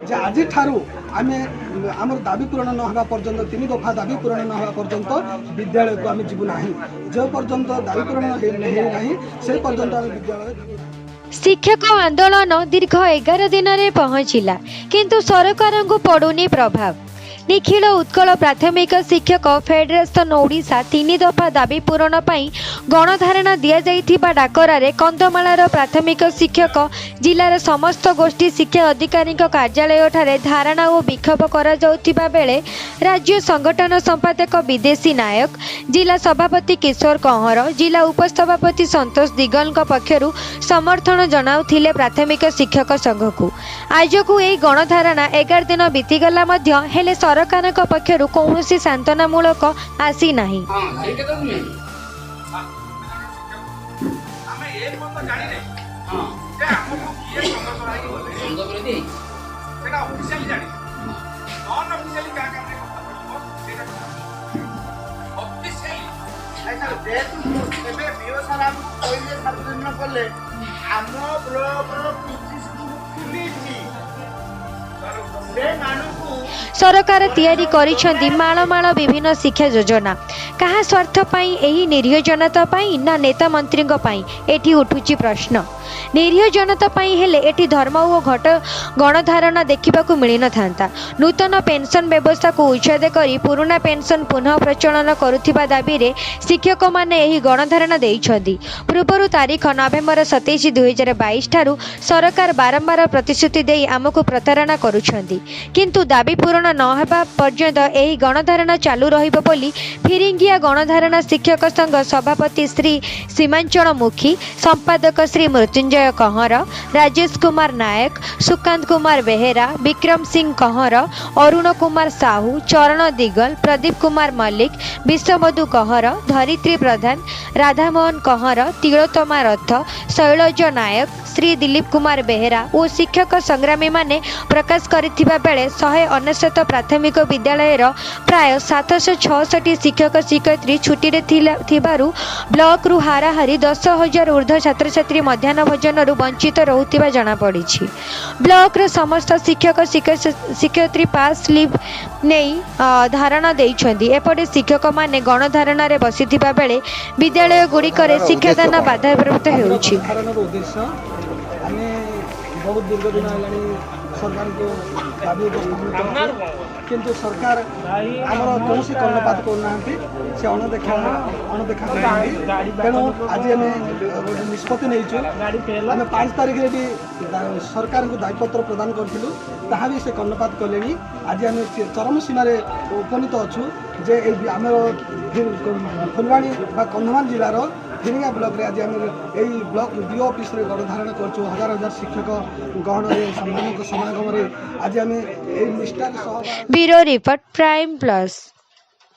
जे आज ठारू आमे आमर दाबी पूरण न होगा पर्यंत 3 दफा दाबी पूरण न होगा पर्यंत विद्यालय को आमे जीवु नाही। जो पर्यंत दाबी पूरण नहीं से पर्यंत आमे विद्यालय। शिक्षक आंदोलन दीर्घ 11 दिन में पहुंचला किंतु सरकार को पड़ुनी प्रभाव। निखिल उत्कल प्राथमिक शिक्षक फेडरेशन ओडिशा 3 दफा दाबी पूरण पाई गणधारणा दि जाइथिबा डाकरारे कंधमालार प्राथमिक शिक्षक जिलार समस्त गोष्ठी शिक्षा अधिकारी कार्यालय ठारे धारणा और विक्षोभ करा जाउथिबा बेले राज्य संगठन संपादक विदेशी नायक जिला सभापति किशोर कंहर जिला उपसभापति संतोष दिगल पक्षर समर्थन जनाउथिले प्राथमिक शिक्षक संघ को। आज को यह गणधारणा 11 दिन बीतीगला हेले सरकार पक्षर कौन सांत्वनामूलक आसी नाही। सरकार तैयारी करिसेंती माळमाळ विभिन्न शिक्षा योजना कहा स्वार्थ पाई एही निरीह जनता पाई ना नेता मंत्री पाई एठी उठुची प्रश्न। निरीह जनता पाई हेले एठी धर्म और घट गणधारणा देखा मिल न था। नूतन पेंशन व्यवस्था को उच्छेद करी पुराना पेंशन पुनः प्रचलन करुथिबा दाबी रे शिक्षक माने एही गणधारणा देइछंती। पूर्व तारीख नवेम्बर 27 2022 ठारू सरकार बारंबार प्रतिश्रुति देई आमको प्रतारणा करुछंती किंतु दाबी पूरण न हेबा पर्यंत एही गणधारणा चालू रहिबो बोली फिरिंगिया गणधारणा शिक्षक संघ सभापति श्री सीमांचल मुखी संपादक श्री मृत्युंजय कंहर राजेश कुमार नायक सुकांत कुमार बेहेरा विक्रम सिंह कंहर अरुण कुमार साहू चरण दिगल प्रदीप कुमार मल्लिक विश्वमधु कंहर धरित्री प्रधान राधामोहन कंहर तिलोत्तमा रथ शैलज नायक श्री दिलीप कुमार बेहेरा और शिक्षक संग्रामी माने प्रकाश करिथिबा बेले 199 प्राथमिक विद्यालय प्राय 766 शिक्षक शिक्षयित्री छुट्टी थिबारु ब्लॉक रु हाराहारी 10,000 ऊर्ध्व छात्र छात्री मध्याह्न भोजन रु वंचित रहुथिबा जणा पड़िछि। ब्लॉक रे समस्त शिक्षक शिक्षयित्री पास लीव नहीं धारणा देइछंती। एपटे शिक्षक माने गणधारणा रे बसिथिबा बेले विद्यालय गुड़िकरे शिक्षादान बाधाप्राप्त हेउछि। बहुत दीर्घ दिन सरकार को दाबी किंतु सरकार आमर कौन कर्णपात करना से अणदेखा तेणु आज आम गोटे निष्पत्ति नहीं आम 5 तारिख भी सरकार को दायीपत्र प्रदान करूँ ताहा भी से कर्णपात कले। आज आम चरम सीमार उपनीत अच्छु जे आम फुलवाणी कंधमाल जिलार फिरिंगा ब्लॉक रे आज आम यही ब्लॉक डीओ ऑफिस रे गणधारणा करछु। हजार हजार शिक्षक गहन समागम आज आम निष्ठार ब्यूरो रिपोर्ट प्राइम प्लस।